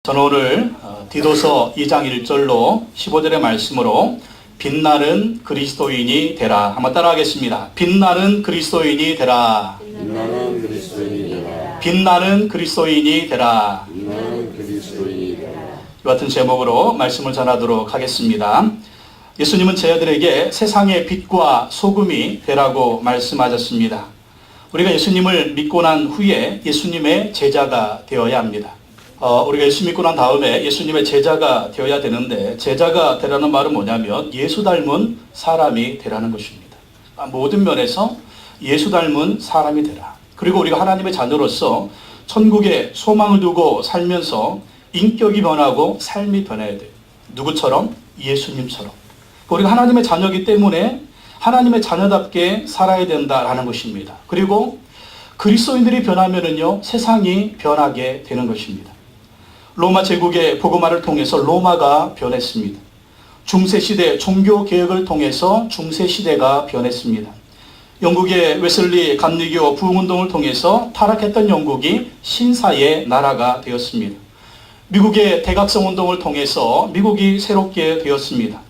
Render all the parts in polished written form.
저는 오늘 디도서 2장 1절로 15절의 말씀으로 빛나는 그리스도인이 되라 한번 따라하겠습니다. 빛나는 그리스도인이 되라. 빛나는 그리스도인이 되라. 빛나는 그리스도인이 되라. 빛나는 그리스도인이 되라. 이 같은 제목으로 말씀을 전하도록 하겠습니다. 예수님은 저희들에게 세상의 빛과 소금이 되라고 말씀하셨습니다. 우리가 예수님을 믿고 난 후에 예수님의 제자가 되어야 합니다. 우리가 예수 믿고 난 다음에 예수님의 제자가 되어야 되는데, 제자가 되라는 말은 뭐냐면 예수 닮은 사람이 되라는 것입니다. 모든 면에서 예수 닮은 사람이 되라. 그리고 우리가 하나님의 자녀로서 천국에 소망을 두고 살면서 인격이 변하고 삶이 변해야 돼요. 누구처럼? 예수님처럼. 우리가 하나님의 자녀이기 때문에 하나님의 자녀답게 살아야 된다라는 것입니다. 그리고 그리스도인들이 변하면은요, 세상이 변하게 되는 것입니다. 로마 제국의 복음화를 통해서 로마가 변했습니다. 중세시대 종교개혁을 통해서 중세시대가 변했습니다. 영국의 웨슬리 감리교 부흥운동을 통해서 타락했던 영국이 신사의 나라가 되었습니다. 미국의 대각성운동을 통해서 미국이 새롭게 되었습니다.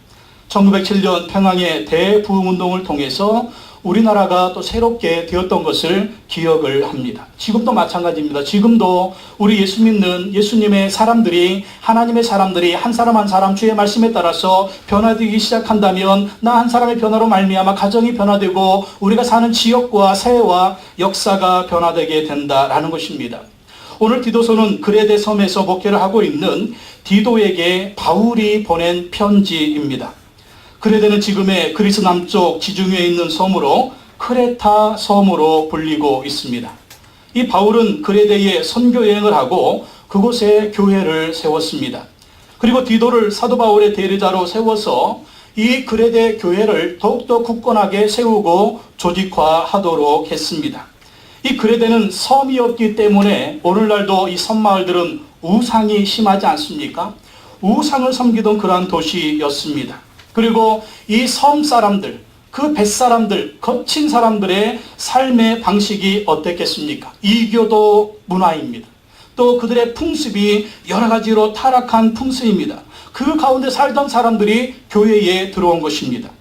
1907년 평양의 대부흥운동을 통해서 우리나라가 또 새롭게 되었던 것을 기억을 합니다. 지금도 마찬가지입니다. 지금도 우리 예수 믿는 예수님의 사람들이, 하나님의 사람들이 한 사람 한 사람 주의 말씀에 따라서 변화되기 시작한다면 나 한 사람의 변화로 말미암아 가정이 변화되고 우리가 사는 지역과 사회와 역사가 변화되게 된다라는 것입니다. 오늘 디도서는 그레데 섬에서 목회를 하고 있는 디도에게 바울이 보낸 편지입니다. 그레데는 지금의 그리스 남쪽 지중해에 있는 섬으로 크레타 섬으로 불리고 있습니다. 이 바울은 그레데에 선교 여행을 하고 그곳에 교회를 세웠습니다. 그리고 디도를 사도 바울의 대리자로 세워서 이 그레데 교회를 더욱더 굳건하게 세우고 조직화하도록 했습니다. 이 그레데는 섬이었기 때문에 오늘날도 이 섬마을들은 우상이 심하지 않습니까? 우상을 섬기던 그러한 도시였습니다. 그리고 이 섬 사람들, 그 뱃사람들, 거친 사람들의 삶의 방식이 어땠겠습니까? 이교도 문화입니다. 또 그들의 풍습이 여러 가지로 타락한 풍습입니다. 그 가운데 살던 사람들이 교회에 들어온 것입니다.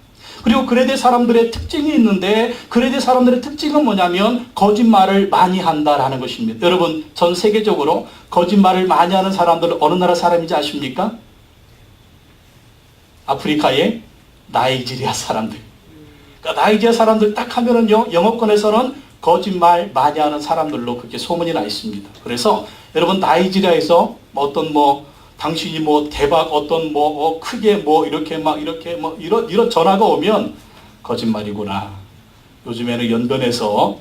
그리고 그레데 사람들의 특징이 있는데, 그레데 사람들의 특징은 뭐냐면 거짓말을 많이 한다라는 것입니다. 여러분, 전 세계적으로 거짓말을 많이 하는 사람들은 어느 나라 사람인지 아십니까? 아프리카의 나이지리아 사람들. 그러니까 나이지리아 사람들 딱 하면은요, 영어권에서는 거짓말 많이 하는 사람들로 그렇게 소문이 나 있습니다. 그래서 여러분, 나이지리아에서 어떤 당신이 대박 어떤 크게 이렇게 이런 전화가 오면 거짓말이구나. 요즘에는 연변에서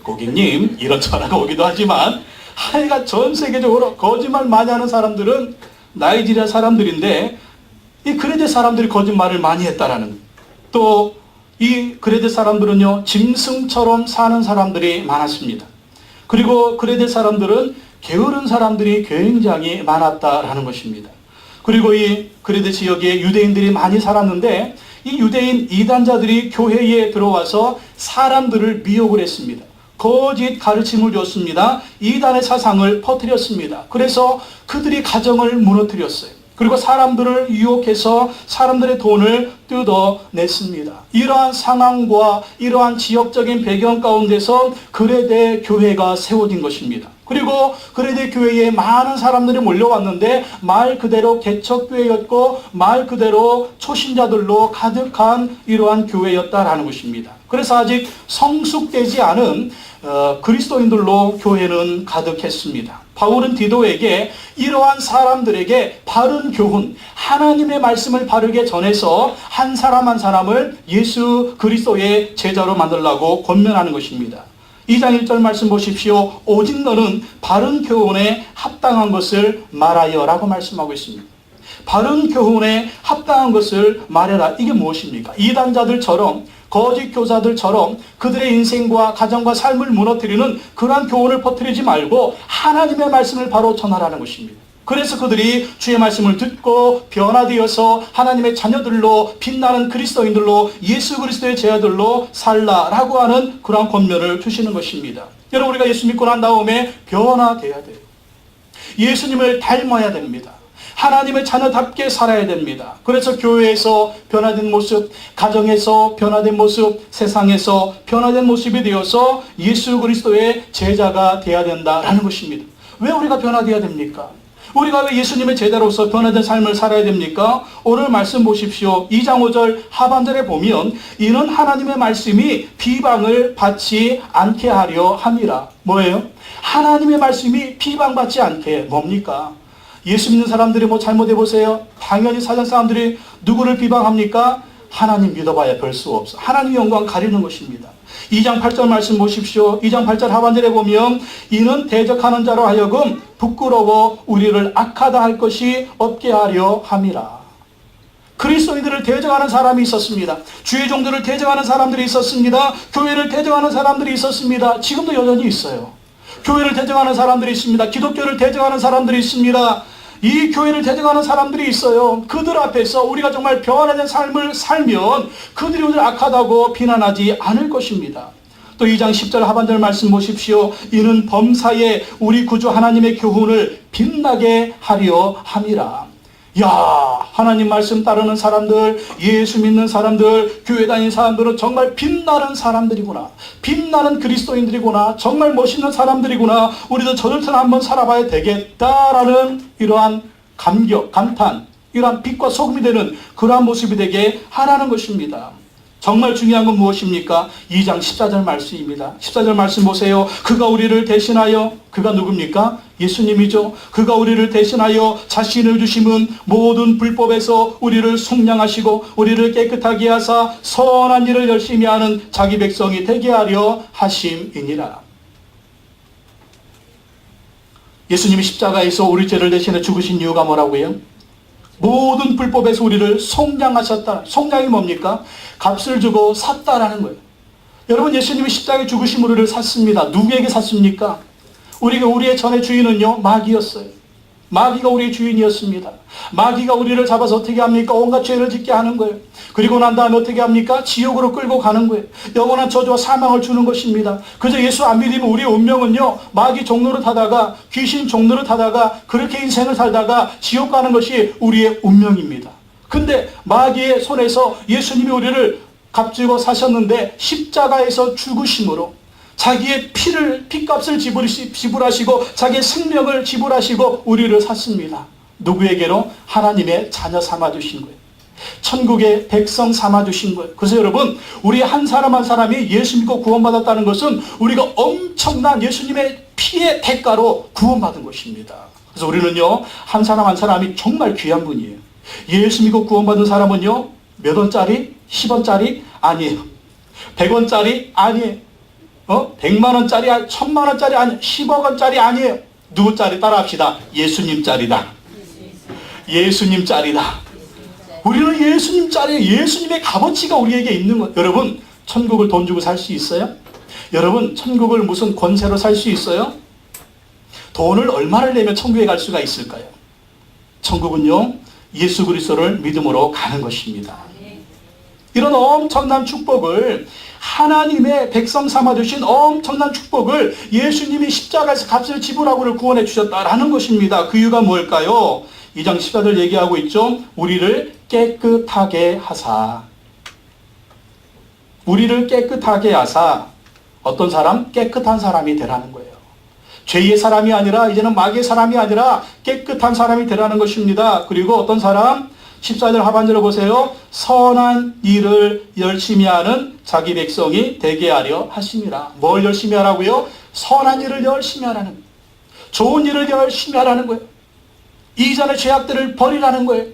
고객님 이런 전화가 오기도 하지만 하여간 전 세계적으로 거짓말 많이 하는 사람들은 나이지리아 사람들인데, 이 그레데 사람들이 거짓말을 많이 했다라는, 또 이 그레데 사람들은요, 짐승처럼 사는 사람들이 많았습니다. 그리고 그레데 사람들은 게으른 사람들이 굉장히 많았다라는 것입니다. 그리고 이 그레데 지역에 유대인들이 많이 살았는데, 이 유대인 이단자들이 교회에 들어와서 사람들을 미혹을 했습니다. 거짓 가르침을 줬습니다. 이단의 사상을 퍼뜨렸습니다. 그래서 그들이 가정을 무너뜨렸어요. 그리고 사람들을 유혹해서 사람들의 돈을 뜯어냈습니다. 이러한 상황과 이러한 지역적인 배경 가운데서 그레데 교회가 세워진 것입니다. 그리고 그레데 교회에 많은 사람들이 몰려왔는데 말 그대로 개척교회였고 말 그대로 초신자들로 가득한 이러한 교회였다라는 것입니다. 그래서 아직 성숙되지 않은 그리스도인들로 교회는 가득했습니다. 바울은 디도에게 이러한 사람들에게 바른 교훈, 하나님의 말씀을 바르게 전해서 한 사람 한 사람을 예수 그리스도의 제자로 만들려고 권면하는 것입니다. 2장 1절 말씀 보십시오. 오직 너는 바른 교훈에 합당한 것을 말하여 라고 말씀하고 있습니다. 바른 교훈에 합당한 것을 말해라. 이게 무엇입니까? 이단자들처럼, 거짓 교사들처럼 그들의 인생과 가정과 삶을 무너뜨리는 그러한 교훈을 퍼뜨리지 말고 하나님의 말씀을 바로 전하라는 것입니다. 그래서 그들이 주의 말씀을 듣고 변화되어서 하나님의 자녀들로 빛나는 그리스도인들로 예수 그리스도의 제자들로 살라라고 하는 그러한 권면을 주시는 것입니다. 여러분, 우리가 예수 믿고 난 다음에 변화되어야 돼요. 예수님을 닮아야 됩니다. 하나님의 자녀답게 살아야 됩니다. 그래서 교회에서 변화된 모습, 가정에서 변화된 모습, 세상에서 변화된 모습이 되어서 예수 그리스도의 제자가 되어야 된다라는 것입니다. 왜 우리가 변화되어야 됩니까? 우리가 왜 예수님의 제자로서 변화된 삶을 살아야 됩니까? 오늘 말씀 보십시오. 2장 5절 하반절에 보면 이는 하나님의 말씀이 비방을 받지 않게 하려 함이라. 뭐예요? 하나님의 말씀이 비방받지 않게. 뭡니까? 예수 믿는 사람들이 뭐 잘못해 보세요. 당연히 사전 사람들이 누구를 비방합니까? 하나님 믿어봐야 별 수 없어. 하나님 영광 가리는 것입니다. 2장 8절 말씀 보십시오. 2장 8절 하반절에 보면 이는 대적하는 자로 하여금 부끄러워 우리를 악하다 할 것이 없게 하려 함이라. 그리스도인들을 대적하는 사람이 있었습니다. 주의 종들을 대적하는 사람들이 있었습니다. 교회를 대적하는 사람들이 있었습니다. 지금도 여전히 있어요. 교회를 대적하는 사람들이 있습니다. 기독교를 대적하는 사람들이 있습니다. 이 교회를 대적하는 사람들이 있어요. 그들 앞에서 우리가 정말 변화된 삶을 살면 그들이 우리를 악하다고 비난하지 않을 것입니다. 또 2장 10절 하반절 말씀 보십시오. 이는 범사에 우리 구주 하나님의 교훈을 빛나게 하려 함이라. 야, 하나님 말씀 따르는 사람들, 예수 믿는 사람들, 교회 다니는 사람들은 정말 빛나는 사람들이구나. 빛나는 그리스도인들이구나. 정말 멋있는 사람들이구나. 우리도 저들처럼 한번 살아봐야 되겠다라는 이러한 감격, 감탄, 이러한 빛과 소금이 되는 그러한 모습이 되게 하라는 것입니다. 정말 중요한 건 무엇입니까? 2장 14절 말씀입니다. 14절 말씀 보세요. 그가 우리를 대신하여, 그가 누굽니까? 예수님이죠. 그가 우리를 대신하여 자신을 주심은 모든 불법에서 우리를 속량하시고 우리를 깨끗하게 하사 선한 일을 열심히 하는 자기 백성이 되게 하려 하심이니라. 예수님이 십자가에서 우리 죄를 대신해 죽으신 이유가 뭐라고요? 모든 불법에서 우리를 속량하셨다. 속량이 뭡니까? 값을 주고 샀다라는 거예요. 여러분, 예수님이 십자가에 죽으신 우리를 샀습니다. 누구에게 샀습니까? 우리의 전의 주인은요, 마귀였어요. 마귀가 우리의 주인이었습니다. 마귀가 우리를 잡아서 어떻게 합니까? 온갖 죄를 짓게 하는 거예요. 그리고 난 다음에 어떻게 합니까? 지옥으로 끌고 가는 거예요. 영원한 저주와 사망을 주는 것입니다. 그래서 예수 안 믿으면 우리의 운명은요, 마귀 종로를 타다가, 귀신 종로를 타다가, 그렇게 인생을 살다가 지옥 가는 것이 우리의 운명입니다. 근데 마귀의 손에서 예수님이 우리를 값주고 사셨는데 십자가에서 죽으심으로 자기의 피값을 지불하시고 자기의 생명을 지불하시고 우리를 샀습니다. 누구에게로? 하나님의 자녀 삼아주신 거예요. 천국의 백성 삼아주신 거예요. 그래서 여러분, 우리 한 사람 한 사람이 예수 믿고 구원받았다는 것은 우리가 엄청난 예수님의 피의 대가로 구원받은 것입니다. 그래서 우리는요, 한 사람 한 사람이 정말 귀한 분이에요. 예수 믿고 구원받은 사람은요, 몇 원짜리? 10원짜리? 아니에요. 100원짜리? 아니에요. 100만 원짜리, 1000만 원짜리 아니에요. 10억 원짜리 아니에요. 누구 짜리? 따라합시다. 예수님 짜리다. 예수님 짜리다. 우리는 예수님 짜리, 예수님의 값어치가 우리에게 있는 거예요. 여러분, 천국을 돈 주고 살 수 있어요? 여러분, 천국을 무슨 권세로 살 수 있어요? 돈을 얼마를 내면 천국에 갈 수가 있을까요? 천국은요, 예수 그리스도를 믿음으로 가는 것입니다. 이런 엄청난 축복을, 하나님의 백성 삼아주신 엄청난 축복을 예수님이 십자가에서 값을 지불하고 우리를 구원해 주셨다라는 것입니다. 그 이유가 뭘까요? 2장 14절 얘기하고 있죠. 우리를 깨끗하게 하사. 우리를 깨끗하게 하사. 어떤 사람? 깨끗한 사람이 되라는 거예요. 죄의 사람이 아니라, 이제는 마귀의 사람이 아니라 깨끗한 사람이 되라는 것입니다. 그리고 어떤 사람? 14절 하반절을 보세요. 선한 일을 열심히 하는 자기 백성이 되게 하려 하심이라. 뭘 열심히 하라고요? 선한 일을 열심히 하라는 거예요. 좋은 일을 열심히 하라는 거예요. 이전의 죄악들을 버리라는 거예요.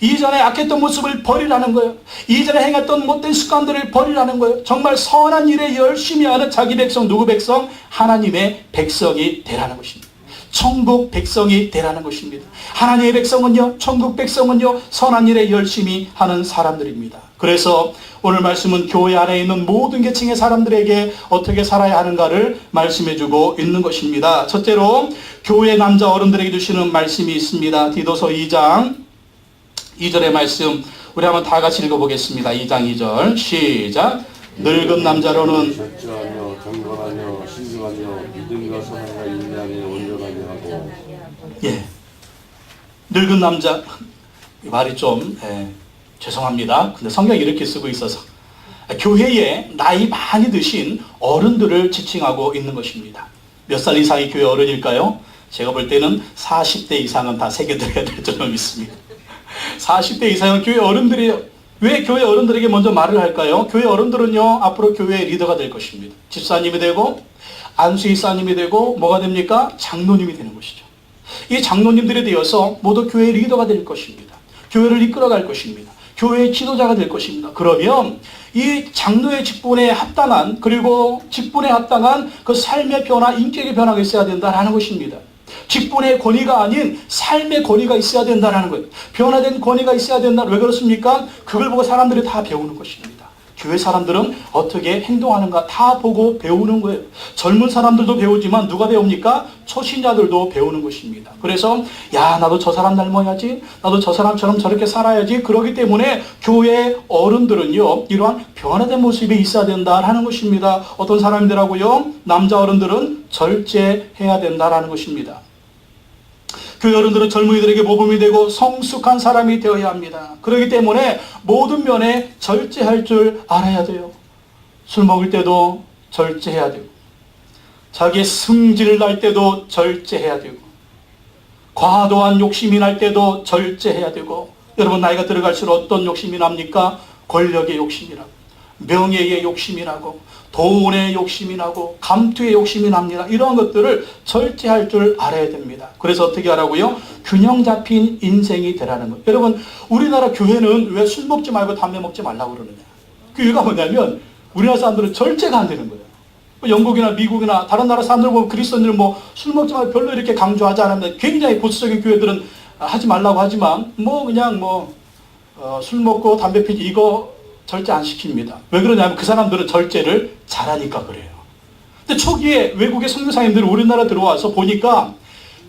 이전에 악했던 모습을 버리라는 거예요. 이전에 행했던 못된 습관들을 버리라는 거예요. 정말 선한 일에 열심히 하는 자기 백성, 누구 백성? 하나님의 백성이 되라는 것입니다. 천국 백성이 되라는 것입니다. 하나님의 백성은요, 천국 백성은요, 선한 일에 열심히 하는 사람들입니다. 그래서 오늘 말씀은 교회 안에 있는 모든 계층의 사람들에게 어떻게 살아야 하는가를 말씀해주고 있는 것입니다. 첫째로 교회 남자 어른들에게 주시는 말씀이 있습니다. 디도서 2장 2절의 말씀, 우리 한번 다 같이 읽어보겠습니다. 2장 2절 시작. 늙은 남자로는 절제하며 경건하며 신중하며 믿음과 선함과 인내하며 온전하며 하고 늙은 남자, 이 말이 좀 죄송합니다. 근데 성경이 이렇게 쓰고 있어서 교회에 나이 많이 드신 어른들을 지칭하고 있는 것입니다. 몇 살 이상이 교회 어른일까요? 제가 볼 때는 40대 이상은 다 새겨들어야 될 줄로 믿습니다. 40대 이상은 교회 어른들이에요. 왜 교회 어른들에게 먼저 말을 할까요? 교회 어른들은요, 앞으로 교회의 리더가 될 것입니다. 집사님이 되고 안수이사님이 되고 뭐가 됩니까? 장로님이 되는 것이죠. 이 장로님들에 대해서 모두 교회의 리더가 될 것입니다. 교회를 이끌어갈 것입니다. 교회의 지도자가 될 것입니다. 그러면 이 장로의 직분에 합당한, 그리고 직분에 합당한 그 삶의 변화, 인격의 변화가 있어야 된다는 것입니다. 직분의 권위가 아닌 삶의 권위가 있어야 된다는 거예요. 변화된 권위가 있어야 된다. 왜 그렇습니까? 그걸 보고 사람들이 다 배우는 것입니다. 교회 사람들은 어떻게 행동하는가 다 보고 배우는 거예요. 젊은 사람들도 배우지만 누가 배웁니까? 초신자들도 배우는 것입니다. 그래서 야, 나도 저 사람 닮아야지, 나도 저 사람처럼 저렇게 살아야지. 그렇기 때문에 교회 어른들은요, 이러한 변화된 모습이 있어야 된다는 것입니다. 어떤 사람들하고요, 남자 어른들은 절제해야 된다는 것입니다. 교회 어른들은 젊은이들에게 모범이 되고 성숙한 사람이 되어야 합니다. 그렇기 때문에 모든 면에 절제할 줄 알아야 돼요. 술 먹을 때도 절제해야 되고, 자기의 승질을 날 때도 절제해야 되고, 과도한 욕심이 날 때도 절제해야 되고. 여러분, 나이가 들어갈수록 어떤 욕심이 납니까? 권력의 욕심이 나고, 명예의 욕심이 나고, 돈의 욕심이 나고, 감투의 욕심이 납니다. 이러한 것들을 절제할 줄 알아야 됩니다. 그래서 어떻게 하라고요? 균형 잡힌 인생이 되라는 거예요. 여러분, 우리나라 교회는 왜 술 먹지 말고 담배 먹지 말라고 그러느냐? 그 이유가 뭐냐면 우리나라 사람들은 절제가 안 되는 거예요. 영국이나 미국이나 다른 나라 사람들 보면 그리스도인들은 뭐 술 먹지 말고 별로 이렇게 강조하지 않으면, 굉장히 보수적인 교회들은 하지 말라고 하지만 그냥 술 먹고 담배 피지 이거 절제 안 시킵니다. 왜 그러냐면 그 사람들은 절제를 잘하니까 그래요. 근데 초기에 외국의 선교사님들이 우리나라 들어와서 보니까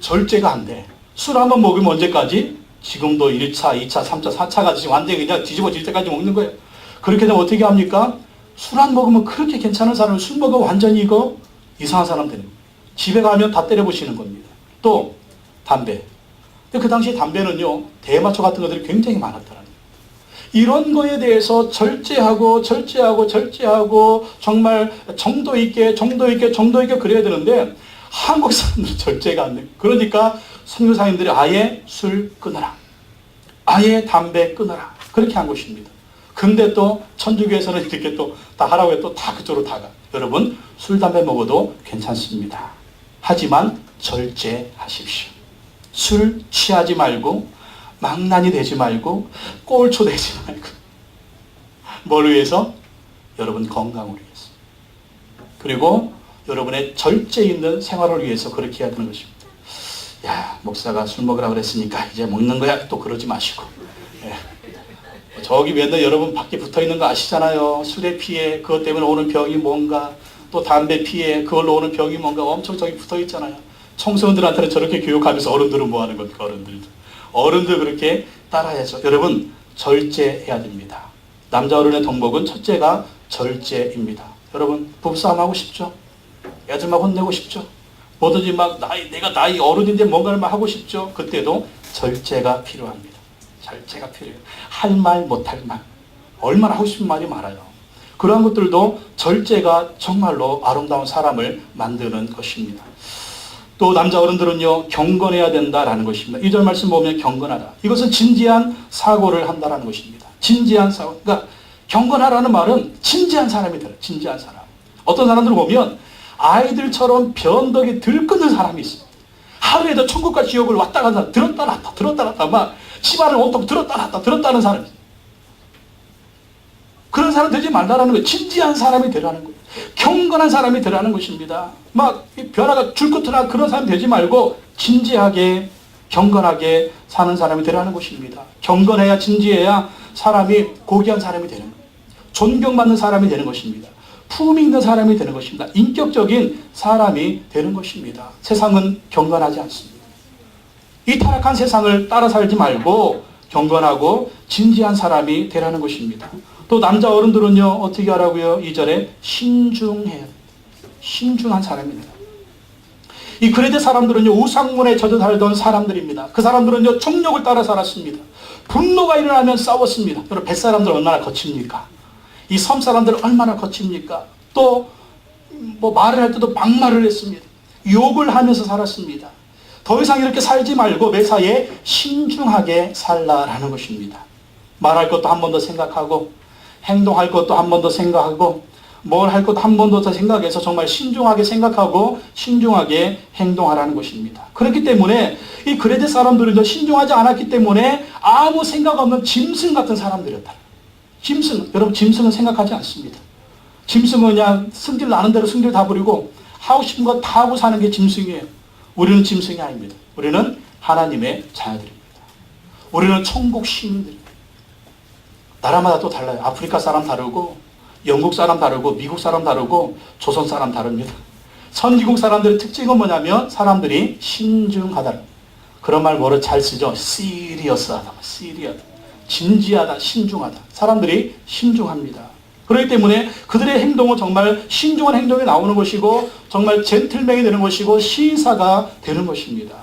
절제가 안 돼. 술 한번 먹으면 언제까지? 지금도 1차, 2차, 3차, 4차가 지금 완전히 그냥 뒤집어질 때까지 먹는 거예요. 그렇게 되면 어떻게 합니까? 술 안 먹으면 그렇게 괜찮은 사람은 술 먹으면 완전히 이거 이상한 사람 되는 거예요. 집에 가면 다 때려부시는 겁니다. 또 담배. 근데 그 당시 담배는요, 대마초 같은 것들이 굉장히 많았더라고요. 이런 거에 대해서 절제하고 정말 정도 있게 그래야 되는데 한국 사람들은 절제가 안 돼요. 그러니까 선교사님들이 아예 술 끊어라, 아예 담배 끊어라, 그렇게 한 것입니다. 근데 또 천주교에서는 이렇게 또 다 하라고 해도 다 그쪽으로 다가. 여러분, 술 담배 먹어도 괜찮습니다. 하지만 절제하십시오. 술 취하지 말고, 망난이 되지 말고, 꼴초 되지 말고. 뭘 위해서? 여러분 건강을 위해서. 그리고 여러분의 절제 있는 생활을 위해서 그렇게 해야 되는 것입니다. 야, 목사가 술 먹으라 그랬으니까 이제 먹는 거야. 또 그러지 마시고. 저기 맨날 여러분 밖에 붙어 있는 거 아시잖아요. 술에 피해, 그것 때문에 오는 병이 뭔가, 또 담배 피해, 그걸로 오는 병이 뭔가, 엄청 저기 붙어 있잖아요. 청소년들한테는 저렇게 교육하면서 어른들은 뭐 하는 겁니까? 어른들 그렇게 따라야죠. 여러분, 절제해야 됩니다. 남자 어른의 덕목은 첫째가 절제입니다. 여러분, 부부싸움 하고 싶죠? 애들 막 혼내고 싶죠? 뭐든지 막 내가 나이 어른인데 뭔가를 막 하고 싶죠? 그때도 절제가 필요합니다. 절제가 필요해요. 할 말 못할 말, 얼마나 하고 싶은 말이 많아요. 그러한 것들도 절제가 정말로 아름다운 사람을 만드는 것입니다. 또 남자 어른들은요, 경건해야 된다라는 것입니다. 2절 말씀 보면 경건하다. 이것은 진지한 사고를 한다라는 것입니다. 진지한 사고. 그러니까 경건하라는 말은 진지한 사람이 들어요. 진지한 사람. 어떤 사람들을 보면 아이들처럼 변덕이 들끓는 사람이 있어요. 하루에도 천국과 지옥을 왔다 갔다, 들었다 놨다, 막 집안을 온통 들었다 놨다, 들었다는 사람이 있어요. 그런 사람 되지 말라라는 거예요. 진지한 사람이 되라는 거예요. 경건한 사람이 되라는 것입니다. 막 변화가 줄긋으나 그런 사람이 되지 말고 진지하게, 경건하게 사는 사람이 되라는 것입니다. 경건해야, 진지해야 사람이 고귀한 사람이 되는 거예요. 존경받는 사람이 되는 것입니다. 품위 있는 사람이 되는 것입니다. 인격적인 사람이 되는 것입니다. 세상은 경건하지 않습니다. 이 타락한 세상을 따라 살지 말고 경건하고 진지한 사람이 되라는 것입니다. 또 남자 어른들은요, 어떻게 하라고요? 2절에 신중해야 됩니다. 신중한 사람입니다. 이 그레데 사람들은요, 우상문에 젖어 살던 사람들입니다. 그 사람들은요, 정욕을 따라 살았습니다. 분노가 일어나면 싸웠습니다. 여러분, 뱃사람들 얼마나 거칩니까? 이 섬 사람들 얼마나 거칩니까? 또 뭐 말을 할 때도 막말을 했습니다. 욕을 하면서 살았습니다. 더 이상 이렇게 살지 말고 매사에 신중하게 살라라는 것입니다. 말할 것도 한 번 더 생각하고, 행동할 것도 한 번 더 생각하고, 뭘 할 것도 한 번 더 생각해서 정말 신중하게 생각하고 신중하게 행동하라는 것입니다. 그렇기 때문에 이 그레데 사람들은 신중하지 않았기 때문에 아무 생각 없는 짐승 같은 사람들이었다. 짐승, 여러분, 짐승은 생각하지 않습니다. 짐승은 그냥 승질 나는 대로 승질 다 부리고 하고 싶은 거 다 하고 사는 게 짐승이에요. 우리는 짐승이 아닙니다. 우리는 하나님의 자녀들입니다. 우리는 천국 시민들입니다. 나라마다 또 달라요. 아프리카 사람 다르고, 영국 사람 다르고, 미국 사람 다르고, 조선 사람 다릅니다. 선진국 사람들의 특징은 뭐냐면 사람들이 신중하다. 그런 말 뭐를 잘 쓰죠? 시리어스하다. 시리어스. 진지하다, 신중하다. 사람들이 신중합니다. 그렇기 때문에 그들의 행동은 정말 신중한 행동이 나오는 것이고, 정말 젠틀맨이 되는 것이고, 시인사가 되는 것입니다.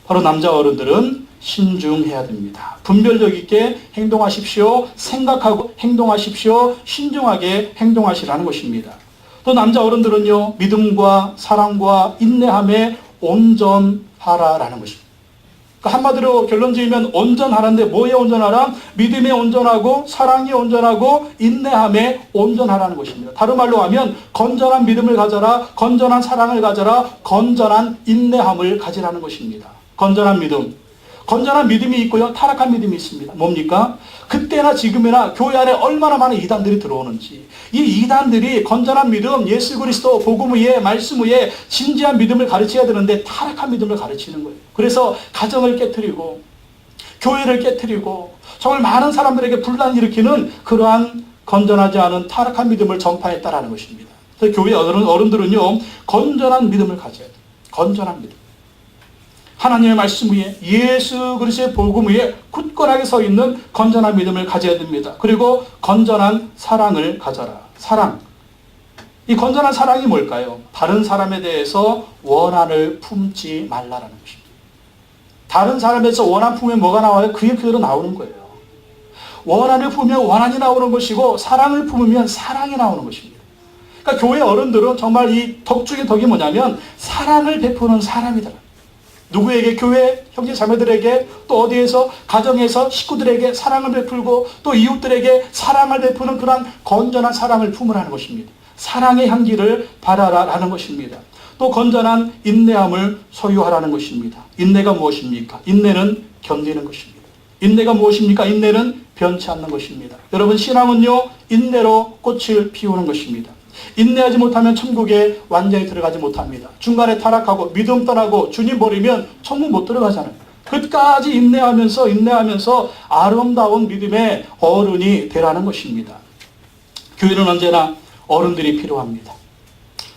바로 남자 어른들은 신중해야 됩니다. 분별력 있게 행동하십시오. 생각하고 행동하십시오. 신중하게 행동하시라는 것입니다. 또 남자 어른들은요, 믿음과 사랑과 인내함에 온전하라라는 것입니다. 한마디로 결론 지으면 온전하라는데 뭐에 온전하라? 믿음에 온전하고, 사랑에 온전하고, 인내함에 온전하라는 것입니다. 다른 말로 하면 건전한 믿음을 가져라, 건전한 사랑을 가져라, 건전한 인내함을 가지라는 것입니다. 건전한 믿음. 건전한 믿음이 있고요, 타락한 믿음이 있습니다. 뭡니까? 그때나 지금이나 교회 안에 얼마나 많은 이단들이 들어오는지, 이 이단들이 건전한 믿음, 예수 그리스도 복음 위에, 말씀 위에 진지한 믿음을 가르쳐야 되는데 타락한 믿음을 가르치는 거예요. 그래서 가정을 깨트리고 교회를 깨트리고 정말 많은 사람들에게 분란을 일으키는 그러한 건전하지 않은 타락한 믿음을 전파했다라는 것입니다. 그래서 교회 어른들은요, 건전한 믿음을 가져야 돼요. 건전한 믿음. 하나님의 말씀 위에, 예수 그리스도의 복음 위에 굳건하게 서 있는 건전한 믿음을 가져야 됩니다. 그리고 건전한 사랑을 가져라. 사랑. 이 건전한 사랑이 뭘까요? 다른 사람에 대해서 원한을 품지 말라라는 것입니다. 다른 사람에서 원한 품으면 뭐가 나와요? 그게 그대로 나오는 거예요. 원한을 품으면 원한이 나오는 것이고, 사랑을 품으면 사랑이 나오는 것입니다. 그러니까 교회 어른들은 정말 이 덕 중에 덕이 뭐냐면 사랑을 베푸는 사람이더라. 누구에게? 교회 형제 자매들에게, 또 어디에서? 가정에서 식구들에게 사랑을 베풀고, 또 이웃들에게 사랑을 베푸는 그런 건전한 사랑을 품으라는 것입니다. 사랑의 향기를 발하라라는 것입니다. 또 건전한 인내함을 소유하라는 것입니다. 인내가 무엇입니까? 인내는 견디는 것입니다. 인내가 무엇입니까? 인내는 변치 않는 것입니다. 여러분, 신앙은요, 인내로 꽃을 피우는 것입니다. 인내하지 못하면 천국에 완전히 들어가지 못합니다. 중간에 타락하고 믿음 떠나고 주님 버리면 천국 못 들어가잖아요. 끝까지 인내하면서 아름다운 믿음의 어른이 되라는 것입니다. 교회는 언제나 어른들이 필요합니다.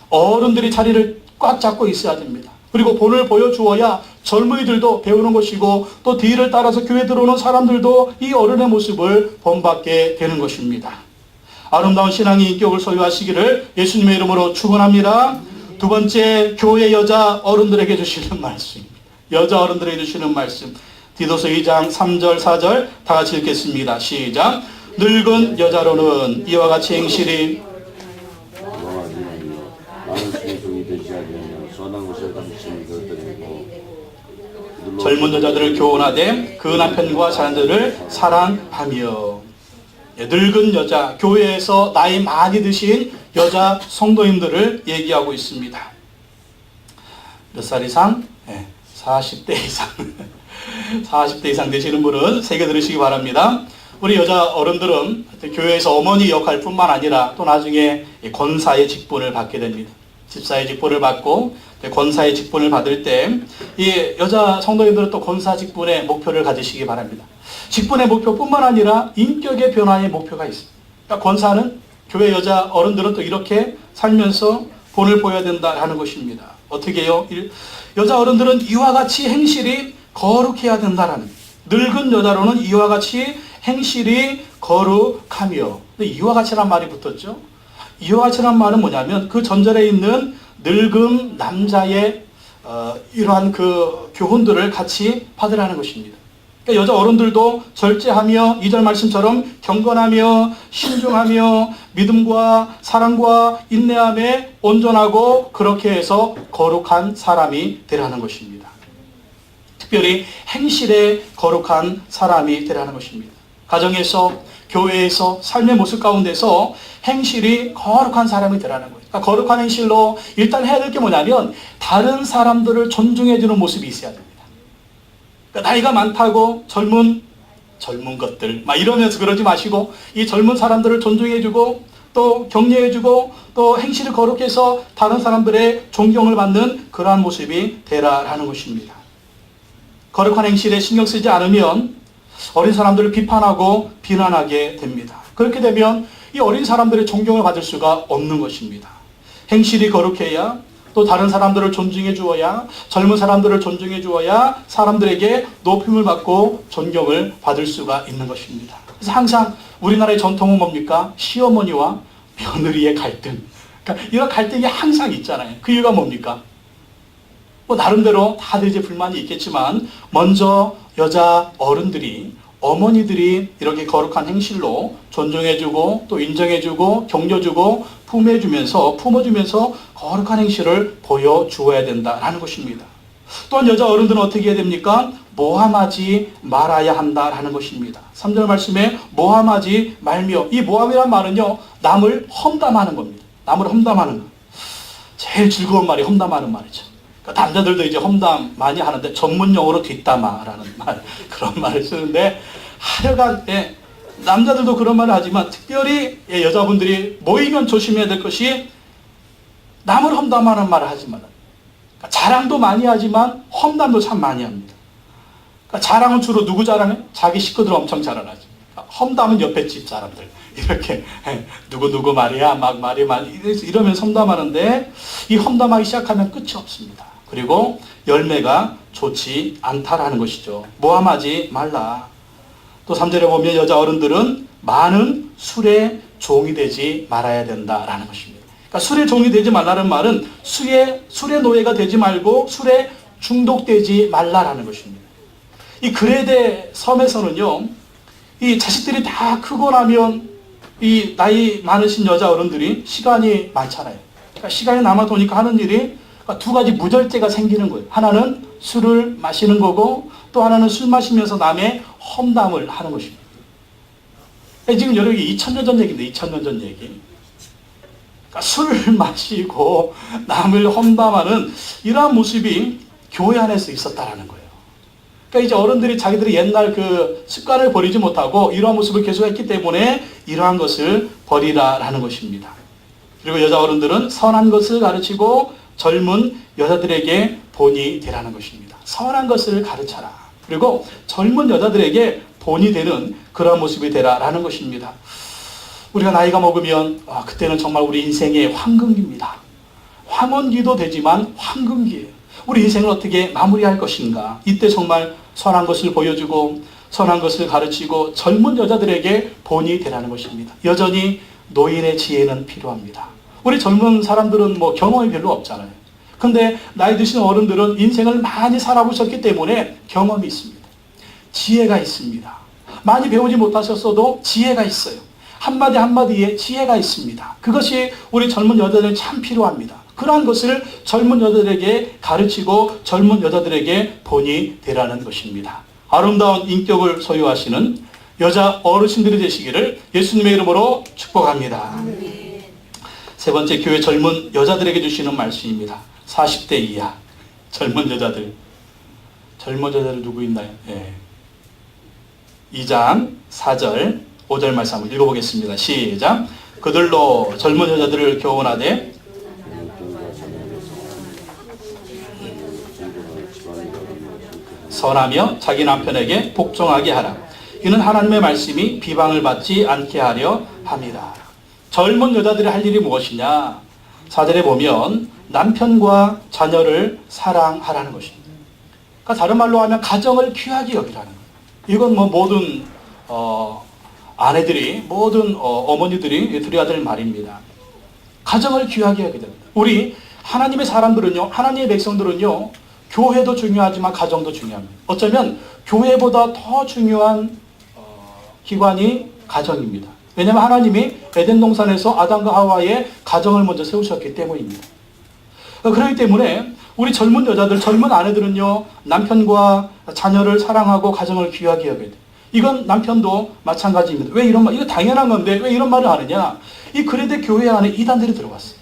어른들이 자리를 꽉 잡고 있어야 됩니다. 그리고 본을 보여주어야 젊은이들도 배우는 것이고, 또 뒤를 따라서 교회 들어오는 사람들도 이 어른의 모습을 본받게 되는 것입니다. 아름다운 신앙의 인격을 소유하시기를 예수님의 이름으로 축원합니다. 두 번째, 교회 여자 어른들에게 주시는 말씀입니다. 여자 어른들에게 주시는 말씀. 디도서 2장 3절 4절 다 같이 읽겠습니다. 시작. 늙은 여자로는 이와 같이 행실이 젊은 여자들을 교훈하되 그 남편과 자녀들을 사랑하며. 늙은 여자, 교회에서 나이 많이 드신 여자 성도님들을 얘기하고 있습니다. 몇 살 이상? 40대 이상. 40대 이상 되시는 분은 새겨 들으시기 바랍니다. 우리 여자 어른들은 교회에서 어머니 역할뿐만 아니라 또 나중에 권사의 직분을 받게 됩니다. 집사의 직분을 받고 권사의 직분을 받을 때 이 여자 성도님들은 또 권사 직분의 목표를 가지시기 바랍니다. 직분의 목표뿐만 아니라 인격의 변화의 목표가 있습니다. 그러니까 권사는, 교회 여자 어른들은 또 이렇게 살면서 본을 보여야 된다는 것입니다. 어떻게 해요? 여자 어른들은 이와 같이 행실이 거룩해야 된다라는, 늙은 여자로는 이와 같이 행실이 거룩하며. 근데 이와 같이란 말이 붙었죠. 이와 같이란 말은 뭐냐면 그 전절에 있는 늙은 남자의 이러한 그 교훈들을 같이 받으라는 것입니다. 그러니까 여자 어른들도 절제하며 2절 말씀처럼 경건하며 신중하며 믿음과 사랑과 인내함에 온전하고 그렇게 해서 거룩한 사람이 되라는 것입니다. 특별히 행실에 거룩한 사람이 되라는 것입니다. 가정에서, 교회에서, 삶의 모습 가운데서 행실이 거룩한 사람이 되라는 거예요. 그러니까 거룩한 행실로 일단 해야 될 게 뭐냐면 다른 사람들을 존중해주는 모습이 있어야 됩니다. 그러니까 나이가 많다고 젊은 것들 막 이러면서 그러지 마시고 이 젊은 사람들을 존중해주고 또 격려해주고 또 행실을 거룩해서 다른 사람들의 존경을 받는 그러한 모습이 되라라는 것입니다. 거룩한 행실에 신경 쓰지 않으면 어린 사람들을 비판하고 비난하게 됩니다. 그렇게 되면 이 어린 사람들의 존경을 받을 수가 없는 것입니다. 행실이 거룩해야 또 다른 사람들을 존중해 주어야 젊은 사람들을 존중해 주어야 사람들에게 높임을 받고 존경을 받을 수가 있는 것입니다. 그래서 항상 우리나라의 전통은 뭡니까? 시어머니와 며느리의 갈등. 그러니까 이런 갈등이 항상 있잖아요. 그 이유가 뭡니까? 뭐 나름대로 다들 이제 불만이 있겠지만 먼저 여자 어른들이 어머니들이 이렇게 거룩한 행실로 존중해주고 또 인정해주고 격려주고 품어주면서 거룩한 행실을 보여주어야 된다라는 것입니다. 또한 여자 어른들은 어떻게 해야 됩니까? 모함하지 말아야 한다라는 것입니다. 3절 말씀에 모함하지 말며, 이 모함이란 말은요 남을 험담하는 겁니다. 남을 험담하는 거. 제일 즐거운 말이 험담하는 말이죠. 그러니까 남자들도 이제 험담 많이 하는데 전문 용어로 뒷담화라는 말, 그런 말을 쓰는데 하여간 남자들도 그런 말을 하지만 특별히 여자분들이 모이면 조심해야 될 것이 남을 험담하는 말을 하지 말라. 그러니까 자랑도 많이 하지만 험담도 참 많이 합니다. 그러니까 자랑은 주로 누구 자랑해? 자기 식구들 엄청 자랑하지. 그러니까 험담은 옆에 집 사람들. 이렇게 누구 말이야 막 말이 이러면서 험담하는데 이 험담하기 시작하면 끝이 없습니다. 그리고 열매가 좋지 않다라는 것이죠. 모함하지 말라. 또 3절에 보면 여자 어른들은 많은 술에 종이 되지 말아야 된다라는 것입니다. 그러니까 술에 종이 되지 말라는 말은 술의 노예가 되지 말고 술에 중독되지 말라라는 것입니다. 이 그레데 섬에서는요, 이 자식들이 다 크고 나면 이 나이 많으신 여자 어른들이 시간이 많잖아요. 그러니까 시간이 남아도니까 하는 일이 두 가지 무절제가 생기는 거예요. 하나는 술을 마시는 거고 또 하나는 술 마시면서 남의 험담을 하는 것입니다. 지금 여러분이 2000년 전 얘기인데 2000년 전 얘기. 그러니까 술을 마시고 남을 험담하는 이러한 모습이 교회 안에서 있었다라는 거예요. 그러니까 이제 어른들이 자기들이 옛날 그 습관을 버리지 못하고 이러한 모습을 계속했기 때문에 이러한 것을 버리라라는 것입니다. 그리고 여자 어른들은 선한 것을 가르치고 젊은 여자들에게 본이 되라는 것입니다. 선한 것을 가르쳐라. 그리고 젊은 여자들에게 본이 되는 그런 모습이 되라라는 것입니다. 우리가 나이가 먹으면 그때는 정말 우리 인생의 황금기입니다. 황혼기도 되지만 황금기예요. 우리 인생을 어떻게 마무리할 것인가. 이때 정말 선한 것을 보여주고 선한 것을 가르치고 젊은 여자들에게 본이 되라는 것입니다. 여전히 노인의 지혜는 필요합니다. 우리 젊은 사람들은 뭐 경험이 별로 없잖아요. 근데 나이 드신 어른들은 인생을 많이 살아보셨기 때문에 경험이 있습니다. 지혜가 있습니다. 많이 배우지 못하셨어도 지혜가 있어요. 한마디 한마디에 지혜가 있습니다. 그것이 우리 젊은 여자들은 참 필요합니다. 그러한 것을 젊은 여자들에게 가르치고 젊은 여자들에게 본이 되라는 것입니다. 아름다운 인격을 소유하시는 여자 어르신들이 되시기를 예수님의 이름으로 축복합니다. 세 번째, 교회 젊은 여자들에게 주시는 말씀입니다. 40대 이하 젊은 여자들. 젊은 여자들 누구 있나요? 2장 4절 5절 말씀 한번 읽어보겠습니다. 시작. 그들로 젊은 여자들을 교훈하되 선하며 자기 남편에게 복종하게 하라. 이는 하나님의 말씀이 비방을 받지 않게 하려 합니다. 젊은 여자들이 할 일이 무엇이냐? 4절에 보면 남편과 자녀를 사랑하라는 것입니다. 그러니까 다른 말로 하면 가정을 귀하게 여기라는 거예요. 이건 뭐 모든 아내들이 모든 어머니들이 드려야 될 말입니다. 가정을 귀하게 여기야 됩니다. 우리 하나님의 사람들은요, 하나님의 백성들은요, 교회도 중요하지만 가정도 중요합니다. 어쩌면 교회보다 더 중요한 기관이 가정입니다. 왜냐하면 하나님이 에덴 동산에서 아담과 하와의 가정을 먼저 세우셨기 때문입니다. 그렇기 때문에 우리 젊은 여자들, 젊은 아내들은요, 남편과 자녀를 사랑하고 가정을 귀하게 여겨야 돼요. 이건 남편도 마찬가지입니다. 왜 이런 말, 이거 당연한 건데 왜 이런 말을 하느냐? 이 그레데 교회 안에 이단들이 들어왔어요.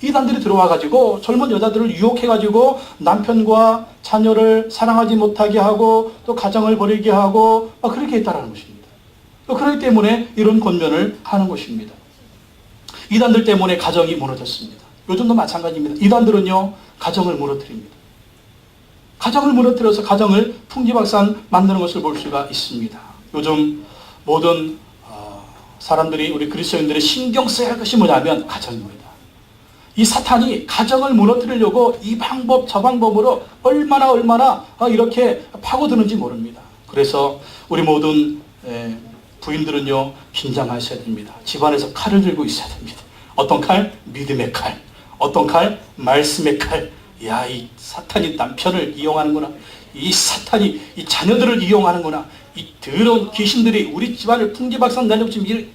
이단들이 들어와가지고 젊은 여자들을 유혹해가지고 남편과 자녀를 사랑하지 못하게 하고 또 가정을 버리게 하고 그렇게 했다라는 것입니다. 그렇기 때문에 이런 권면을 하는 것입니다. 이단들 때문에 가정이 무너졌습니다. 요즘도 마찬가지입니다. 이단들은요, 가정을 무너뜨립니다. 가정을 무너뜨려서 가정을 풍지박산 만드는 것을 볼 수가 있습니다. 요즘 모든 사람들이, 우리 그리스도인들이 신경 써야 할 것이 뭐냐면 가정입니다. 이 사탄이 가정을 무너뜨리려고 이 방법 저 방법으로 얼마나 이렇게 파고드는지 모릅니다. 그래서 우리 모든 부인들은요, 긴장하셔야 됩니다. 집안에서 칼을 들고 있어야 됩니다. 어떤 칼? 믿음의 칼. 어떤 칼? 말씀의 칼. 야, 이 사탄이 남편을 이용하는구나. 이 사탄이 이 자녀들을 이용하는구나. 이 더러운 귀신들이 우리 집안을 풍지박산 날리고 지금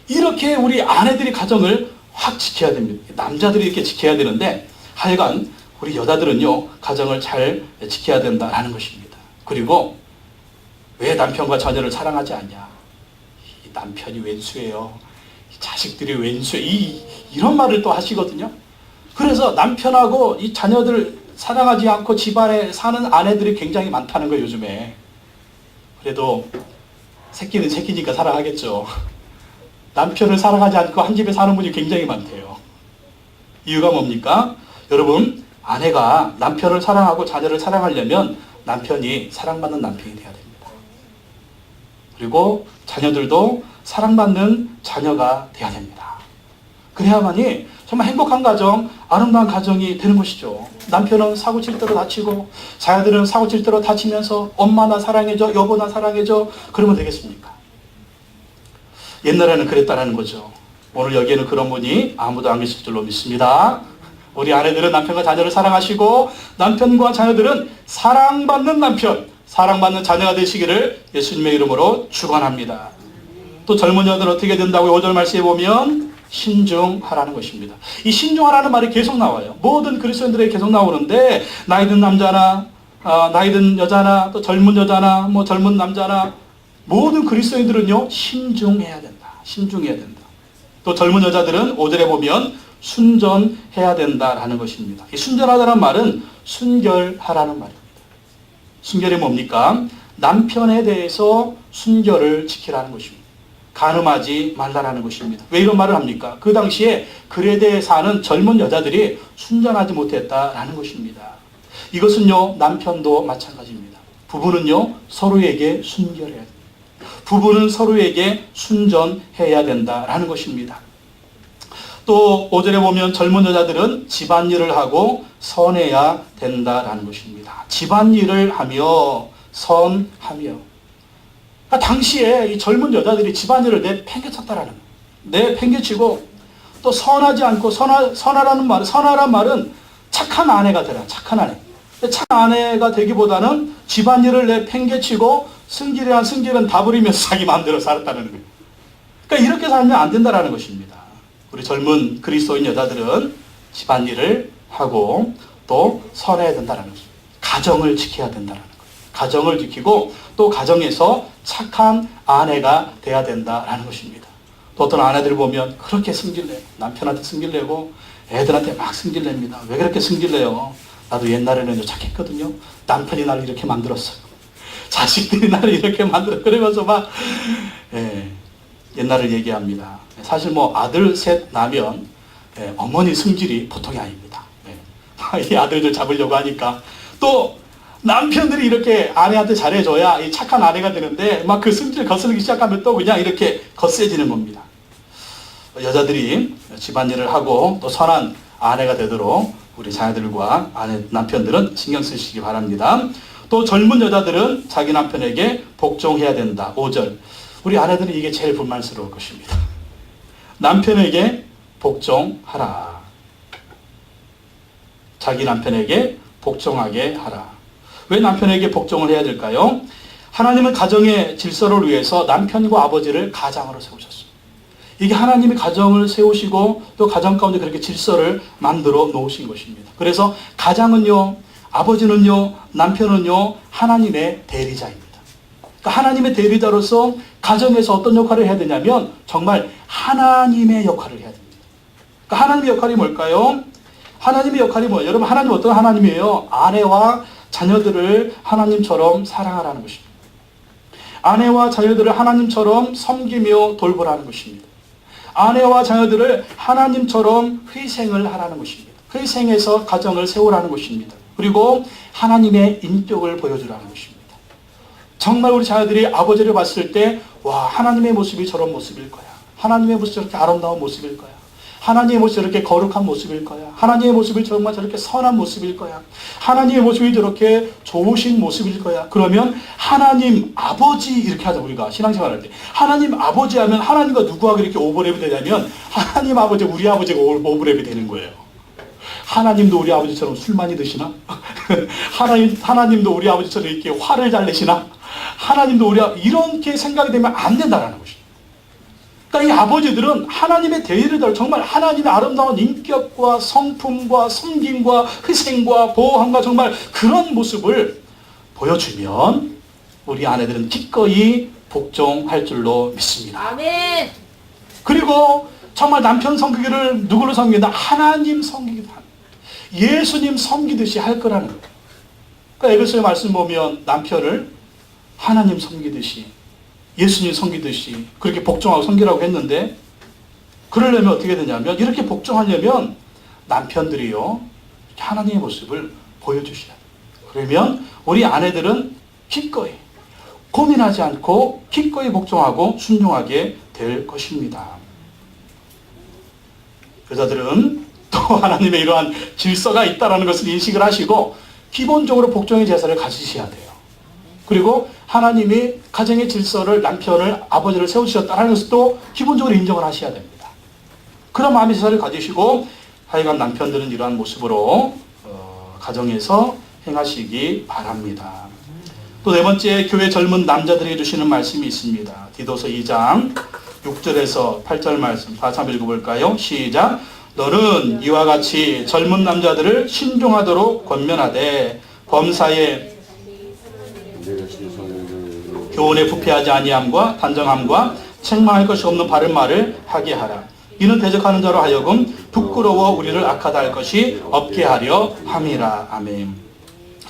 이렇게 우리 아내들이 가정을 확 지켜야 됩니다. 남자들이 이렇게 지켜야 되는데 하여간 우리 여자들은요, 가정을 잘 지켜야 된다는 것입니다. 그리고 왜 남편과 자녀를 사랑하지 않냐? 이 남편이 왼수예요. 이 자식들이 왼수예요. 이런 말을 또 하시거든요. 그래서 남편하고 이 자녀들 사랑하지 않고 집안에 사는 아내들이 굉장히 많다는 거예요, 요즘에. 그래도 새끼는 새끼니까 사랑하겠죠. 남편을 사랑하지 않고 한 집에 사는 분이 굉장히 많대요. 이유가 뭡니까? 여러분, 아내가 남편을 사랑하고 자녀를 사랑하려면 남편이 사랑받는 남편이 돼야 됩니다. 그리고 자녀들도 사랑받는 자녀가 돼야 됩니다. 그래야만이 정말 행복한 가정, 아름다운 가정이 되는 것이죠. 남편은 사고 칠 대로 다치고 자녀들은 사고 칠 대로 다치면서 엄마 나 사랑해줘, 여보 나 사랑해줘, 그러면 되겠습니까? 옛날에는 그랬다는 거죠. 오늘 여기에는 그런 분이 아무도 안 계실 줄로 믿습니다. 우리 아내들은 남편과 자녀를 사랑하시고 남편과 자녀들은 사랑받는 남편, 사랑받는 자녀가 되시기를 예수님의 이름으로 축원합니다. 또 젊은 여자들은 어떻게 된다고 5절 말씀에 보면 신중하라는 것입니다. 이 신중하라는 말이 계속 나와요. 모든 그리스도인들에게 계속 나오는데 나이 든 남자나 나이 든 여자나 또 젊은 여자나 뭐 젊은 남자나 모든 그리스도인들은요, 신중해야 된다. 신중해야 된다. 또 젊은 여자들은 5절에 보면 순전해야 된다라는 것입니다. 이 순전하다는 말은 순결하라는 말입니다. 순결이 뭡니까? 남편에 대해서 순결을 지키라는 것입니다. 간음하지 말라라는 것입니다. 왜 이런 말을 합니까? 그 당시에 그레데에 사는 젊은 여자들이 순전하지 못했다라는 것입니다. 이것은요, 남편도 마찬가지입니다. 부부는요, 서로에게 순결해야 됩니다. 부부는 서로에게 순전해야 된다라는 것입니다. 또 5절에 보면 젊은 여자들은 집안일을 하고 선해야 된다라는 것입니다. 집안일을 하며 선하며. 당시에 이 젊은 여자들이 집안일을 내팽개쳤다라는 거예요. 내팽개치고 또 선하지 않고 선하라는 말은 착한 아내가 되라. 착한 아내. 착한 아내가 되기보다는 집안일을 내팽개치고 승질은 다 부리면서 자기 마음대로 살았다는 거예요. 그러니까 이렇게 살면 안 된다라는 것입니다. 우리 젊은 그리스도인 여자들은 집안일을 하고 또 선해야 된다는 것입니다. 가정을 지켜야 된다는 거예요. 가정을 지키고 또 가정에서 착한 아내가 돼야 된다는 것입니다. 또 어떤 아내들 보면 그렇게 승질내요. 남편한테 승질내고 애들한테 막 승질냅니다. 왜 그렇게 승질내요? 나도 옛날에는 착했거든요. 남편이 나를 이렇게 만들었어요. 자식들이 나를 이렇게 만들어. 그러면서 막 옛날을 얘기합니다. 사실 뭐 아들 셋 나면 어머니 승질이 보통이 아닙니다. 이 아들들 잡으려고 하니까 또 남편들이 이렇게 아내한테 잘해줘야 이 착한 아내가 되는데 막 그 승질 거스르기 시작하면 또 그냥 이렇게 거세지는 겁니다. 여자들이 집안일을 하고 또 선한 아내가 되도록 우리 자녀들과 남편들은 신경 쓰시기 바랍니다. 또 젊은 여자들은 자기 남편에게 복종해야 된다. 5절. 우리 아내들은 이게 제일 불만스러울 것입니다. 남편에게 복종하라. 자기 남편에게 복종하게 하라. 왜 남편에게 복종을 해야 될까요? 하나님은 가정의 질서를 위해서 남편과 아버지를 가장으로 세우셨습니다. 이게 하나님이 가정을 세우시고 또 가정 가운데 그렇게 질서를 만들어 놓으신 것입니다. 그래서 가장은요, 아버지는요, 남편은요, 하나님의 대리자입니다. 그러니까 하나님의 대리자로서 가정에서 어떤 역할을 해야 되냐면 정말 하나님의 역할을 해야 됩니다. 그러니까 하나님의 역할이 뭘까요? 하나님의 역할이 뭐예요? 여러분, 하나님 어떤 하나님이에요? 아내와 자녀들을 하나님처럼 사랑하라는 것입니다. 아내와 자녀들을 하나님처럼 섬기며 돌보라는 것입니다. 아내와 자녀들을 하나님처럼 희생을 하라는 것입니다. 희생해서 가정을 세우라는 것입니다. 그리고 하나님의 인격을 보여주라는 것입니다. 정말 우리 자녀들이 아버지를 봤을 때, 와, 하나님의 모습이 저런 모습일 거야. 하나님의 모습이 저렇게 아름다운 모습일 거야. 하나님의 모습이 저렇게 거룩한 모습일 거야. 하나님의 모습이 정말 저렇게 선한 모습일 거야. 하나님의 모습이 저렇게 좋으신 모습일 거야. 그러면 하나님 아버지 이렇게 하자. 우리가 신앙생활 할 때 하나님 아버지 하면 하나님과 누구하고 이렇게 오버랩이 되냐면 하나님 아버지, 우리 아버지가 오버랩이 되는 거예요. 하나님도 우리 아버지처럼 술 많이 드시나? 하나님도 우리 아버지처럼 이렇게 화를 잘 내시나? 하나님도 이렇게 생각이 되면 안 된다는 것입니다. 그러니까 이 아버지들은 하나님의 대리를 정말 하나님의 아름다운 인격과 성품과 섬김과 희생과 보호함과 정말 그런 모습을 보여주면 우리 아내들은 기꺼이 복종할 줄로 믿습니다. 아멘. 그리고 정말 남편 섬기기를 누구를 섬기다? 하나님 섬기기도 합니다. 예수님 섬기듯이 할 거라는 거예요. 그러니까 에베소의 말씀 보면 남편을 하나님 섬기듯이, 예수님 섬기듯이 그렇게 복종하고 섬기라고 했는데, 그러려면 어떻게 되냐면, 이렇게 복종하려면 남편들이요, 하나님의 모습을 보여주셔야 돼요. 그러면 우리 아내들은 기꺼이, 고민하지 않고 기꺼이 복종하고 순종하게 될 것입니다. 여자들은 또 하나님의 이러한 질서가 있다는 것을 인식을 하시고 기본적으로 복종의 제사를 가지셔야 돼요. 그리고 하나님이 가정의 질서를, 남편을, 아버지를 세우셨다는 것도 기본적으로 인정을 하셔야 됩니다. 그런 마음의 제사를 가지시고 하여간 남편들은 이러한 모습으로 가정에서 행하시기 바랍니다. 또 네 번째, 교회 젊은 남자들에게 주시는 말씀이 있습니다. 디도서 2장 6절에서 8절 말씀 다시 한번 읽어볼까요? 시작. 너는 이와 같이 젊은 남자들을 신중하도록 권면하되 범사에 교훈에 부패하지 아니함과 단정함과 책망할 것이 없는 바른 말을 하게 하라. 이는 대적하는 자로 하여금 부끄러워 우리를 악하다 할 것이 없게 하려 함이라. 아멘.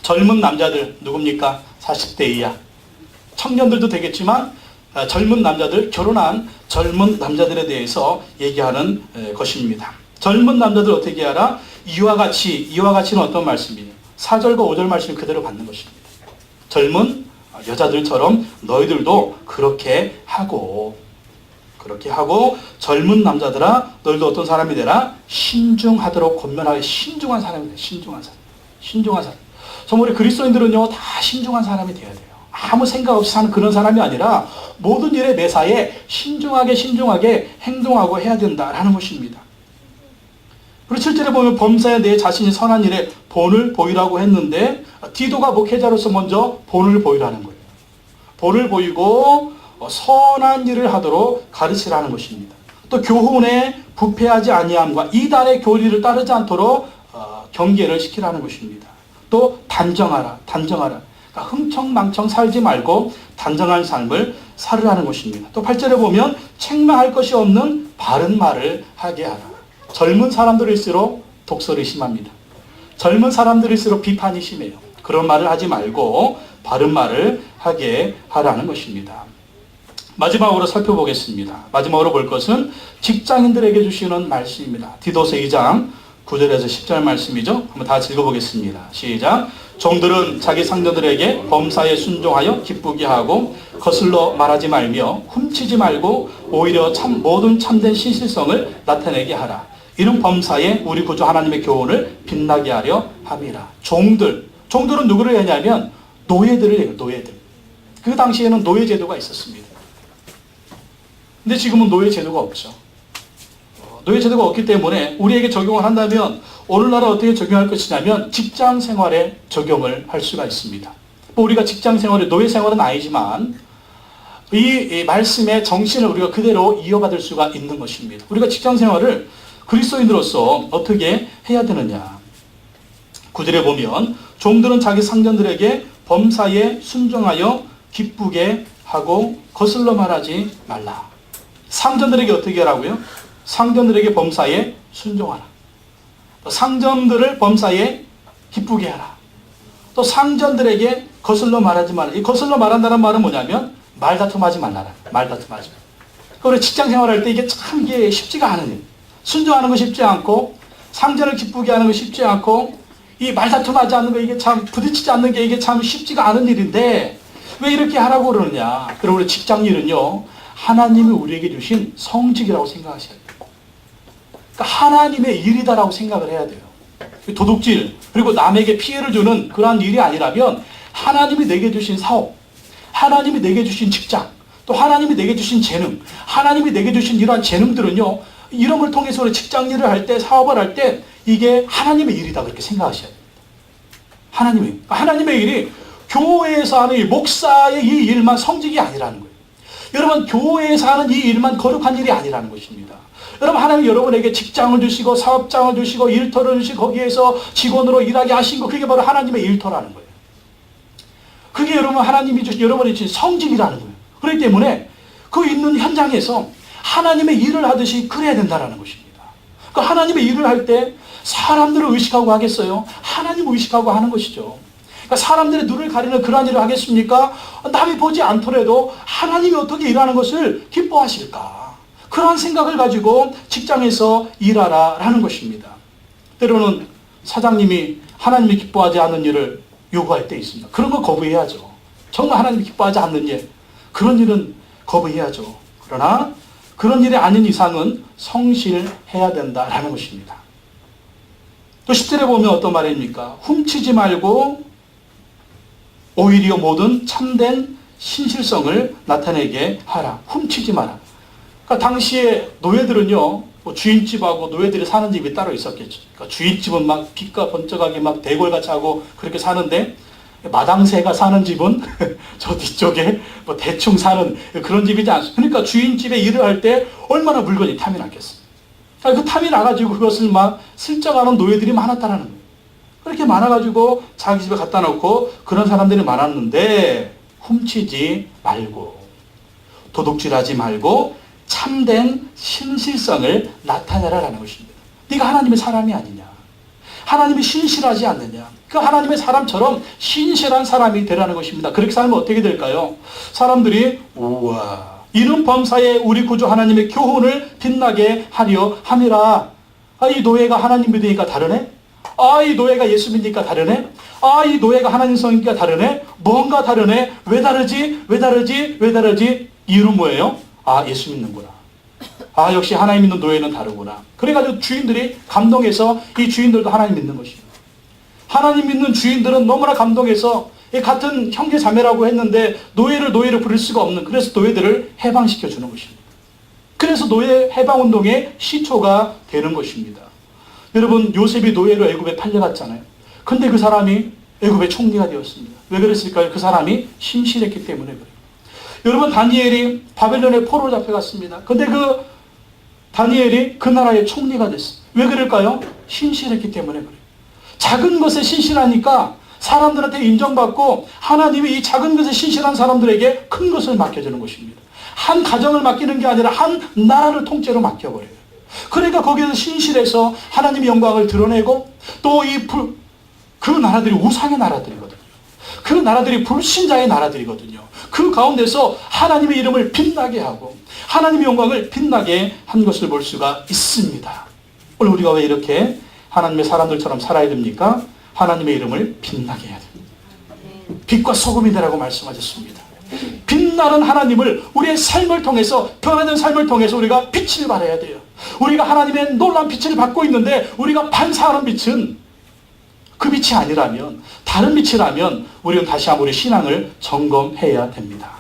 젊은 남자들 누굽니까? 40대 이하 청년들도 되겠지만 젊은 남자들, 결혼한 젊은 남자들에 대해서 얘기하는 것입니다. 젊은 남자들 어떻게 하라? 이와 같이는 어떤 말씀이에요? 4절과 5절 말씀 그대로 받는 것입니다. 젊은 여자들처럼 너희들도 그렇게 하고 젊은 남자들아 너희도 어떤 사람이 되라? 신중하도록 권면하게. 신중한 사람이 돼. 신중한 사람. 정말 우리 그리스도인들은요, 다 신중한 사람이 돼야 돼요. 아무 생각 없이 사는 그런 사람이 아니라 모든 일에 매사에 신중하게 행동하고 해야 된다라는 것입니다. 그리고 7절에 보면 범사에 내 자신이 선한 일에 본을 보이라고 했는데 디도가 목회자로서 먼저 본을 보이라는 거예요. 본을 보이고 선한 일을 하도록 가르치라는 것입니다. 또 교훈에 부패하지 아니함과 이단의 교리를 따르지 않도록 경계를 시키라는 것입니다. 또 단정하라. 그러니까 흥청망청 살지 말고 단정한 삶을 살으라는 것입니다. 또 8절에 보면 책망할 것이 없는 바른 말을 하게 하라. 젊은 사람들일수록 독설이 심합니다. 젊은 사람들일수록 비판이 심해요. 그런 말을 하지 말고 바른 말을 하게 하라는 것입니다. 마지막으로 살펴보겠습니다. 마지막으로 볼 것은 직장인들에게 주시는 말씀입니다. 디도서 2장 9절에서 10절 말씀이죠. 한번 다 읽어보겠습니다. 시작. 종들은 자기 상전들에게 범사에 순종하여 기쁘게 하고 거슬러 말하지 말며 훔치지 말고 오히려 모든 참된 신실성을 나타내게 하라. 이는 범사에 우리 구주 하나님의 교훈을 빛나게 하려 함이라. 종들은 누구를 했냐면 노예들을 해요. 노예들. 그 당시에는 노예 제도가 있었습니다. 근데 지금은 노예 제도가 없죠. 노예 제도가 없기 때문에 우리에게 적용을 한다면 오늘날은 어떻게 적용할 것이냐면 직장 생활에 적용을 할 수가 있습니다. 뭐 우리가 직장 생활에 노예 생활은 아니지만 이 말씀의 정신을 우리가 그대로 이어받을 수가 있는 것입니다. 우리가 직장 생활을 그리스도인으로서 어떻게 해야 되느냐. 9절에 보면 종들은 자기 상전들에게 범사에 순종하여 기쁘게 하고 거슬러 말하지 말라. 상전들에게 어떻게 하라고요? 상전들에게 범사에 순종하라. 또 상전들을 범사에 기쁘게 하라. 또 상전들에게 거슬러 말하지 말라. 이 거슬러 말한다는 말은 뭐냐면 말다툼하지 말라라. 말다툼하지 말라. 우리 직장 생활할 때 이게 참 이게 쉽지가 않은 일. 순종하는 거 쉽지 않고 상전을 기쁘게 하는 거 쉽지 않고 이 말다툼하지 않는 거 이게 참 부딪히지 않는 게 이게 참 쉽지가 않은 일인데 왜 이렇게 하라고 그러느냐. 그럼 우리 직장 일은요. 하나님이 우리에게 주신 성직이라고 생각하셔야 돼요. 그러니까 하나님의 일이다라고 생각을 해야 돼요. 도둑질 그리고 남에게 피해를 주는 그러한 일이 아니라면 하나님이 내게 주신 사업, 하나님이 내게 주신 직장, 또 하나님이 내게 주신 재능, 하나님이 내게 주신 이러한 재능들은요. 이런 걸 통해서 우리 직장 일을 할 때, 사업을 할 때 이게 하나님의 일이다 그렇게 생각하셔야 됩니다. 하나님의 일이 교회에서 하는 일, 목사의 이 일만 성직이 아니라는 거예요. 여러분 교회에서 하는 이 일만 거룩한 일이 아니라는 것입니다. 여러분 하나님 여러분에게 직장을 주시고 사업장을 주시고 일터를 주시고 거기에서 직원으로 일하게 하신 거 그게 바로 하나님의 일터라는 거예요. 그게 여러분 하나님이 주신 여러분이 주신 성직이라는 거예요. 그렇기 때문에 그 있는 현장에서 하나님의 일을 하듯이 그래야 된다는 것입니다. 그 하나님의 일을 할 때 사람들을 의식하고 하겠어요? 하나님을 의식하고 하는 것이죠. 그러니까 사람들의 눈을 가리는 그러한 일을 하겠습니까? 남이 보지 않더라도 하나님이 어떻게 일하는 것을 기뻐하실까? 그러한 생각을 가지고 직장에서 일하라라는 것입니다. 때로는 사장님이 하나님이 기뻐하지 않는 일을 요구할 때 있습니다. 그런 거 거부해야죠. 정말 하나님이 기뻐하지 않는 일, 그런 일은 거부해야죠. 그러나 그런 일이 아닌 이상은 성실해야 된다라는 것입니다. 또 10절에 보면 어떤 말입니까? 훔치지 말고 오히려 모든 참된 신실성을 나타내게 하라. 훔치지 마라. 그러니까 당시에 노예들은요, 뭐 주인집하고 노예들이 사는 집이 따로 있었겠죠. 그러니까 주인집은 막 빛과 번쩍하게 막 대궐같이 하고 그렇게 사는데 마당새가 사는 집은 저 뒤쪽에 뭐 대충 사는 그런 집이지 않습니까? 그러니까 주인집에 일을 할 때 얼마나 물건이 탐이 났겠어요. 그 탐이 나가지고 그것을 막 슬쩍하는 노예들이 많았다라는 거예요. 그렇게 많아가지고 자기 집에 갖다 놓고 그런 사람들이 많았는데 훔치지 말고 도둑질하지 말고 참된 신실성을 나타내라라는 것입니다. 네가 하나님의 사람이 아니냐? 하나님이 신실하지 않느냐? 그 하나님의 사람처럼 신실한 사람이 되라는 것입니다. 그렇게 살면 어떻게 될까요? 사람들이 우와 이런 범사에 우리 구주 하나님의 교훈을 빛나게 하려 함이라. 이 노예가 하나님 믿으니까 다르네? 이 노예가 예수 믿으니까 다르네? 이 노예가 하나님 성이니까 다르네? 뭔가 다르네? 왜 다르지? 왜 다르지? 왜 다르지? 이유는 뭐예요? 예수 믿는구나. 역시 하나님 믿는 노예는 다르구나. 그래가지고 주인들이 감동해서 이 주인들도 하나님 믿는 것입니다. 하나님 믿는 주인들은 너무나 감동해서 같은 형제 자매라고 했는데 노예를 부릴 수가 없는, 그래서 노예들을 해방시켜 주는 것입니다. 그래서 노예 해방운동의 시초가 되는 것입니다. 여러분 요셉이 노예로 애굽에 팔려갔잖아요. 근데 그 사람이 애굽의 총리가 되었습니다. 왜 그랬을까요? 그 사람이 신실했기 때문에 그래요. 여러분 다니엘이 바벨론에 포로로 잡혀갔습니다. 근데 그 다니엘이 그 나라의 총리가 됐어요. 왜 그럴까요? 신실했기 때문에 그래요. 작은 것에 신실하니까 사람들한테 인정받고 하나님이 이 작은 것에 신실한 사람들에게 큰 것을 맡겨주는 것입니다. 한 가정을 맡기는 게 아니라 한 나라를 통째로 맡겨버려요. 그러니까 거기에서 신실해서 하나님의 영광을 드러내고 또 그 나라들이 우상의 나라들이거든요. 그 나라들이 불신자의 나라들이거든요. 그 가운데서 하나님의 이름을 빛나게 하고 하나님의 영광을 빛나게 한 것을 볼 수가 있습니다. 오늘 우리가 왜 이렇게 하나님의 사람들처럼 살아야 됩니까? 하나님의 이름을 빛나게 해야 됩니다. 빛과 소금이 되라고 말씀하셨습니다. 빛나는 하나님을 우리의 삶을 통해서, 변화된 삶을 통해서 우리가 빛을 발해야 돼요. 우리가 하나님의 놀라운 빛을 받고 있는데 우리가 반사하는 빛은 그 빛이 아니라면, 다른 빛이라면 우리는 다시 한번 우리 신앙을 점검해야 됩니다.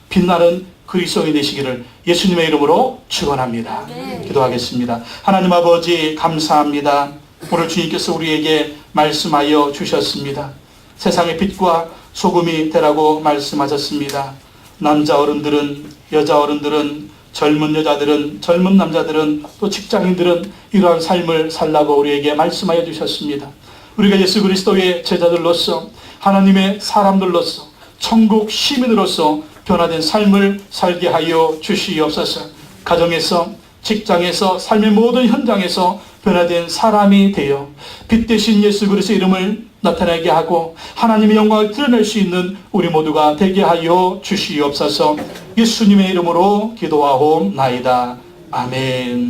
빛나는 그리스도인이 되시기를 예수님의 이름으로 축원합니다. 기도하겠습니다. 하나님 아버지 감사합니다. 오늘 주님께서 우리에게 말씀하여 주셨습니다. 세상의 빛과 소금이 되라고 말씀하셨습니다. 남자 어른들은, 여자 어른들은, 젊은 여자들은, 젊은 남자들은, 또 직장인들은 이러한 삶을 살라고 우리에게 말씀하여 주셨습니다. 우리가 예수 그리스도의 제자들로서, 하나님의 사람들로서, 천국 시민으로서 변화된 삶을 살게 하여 주시옵소서. 가정에서, 직장에서, 삶의 모든 현장에서 변화된 사람이 되어 빛 대신 예수 그리스도의 이름을 나타내게 하고 하나님의 영광을 드러낼 수 있는 우리 모두가 되게 하여 주시옵소서. 예수님의 이름으로 기도하옵나이다. 아멘.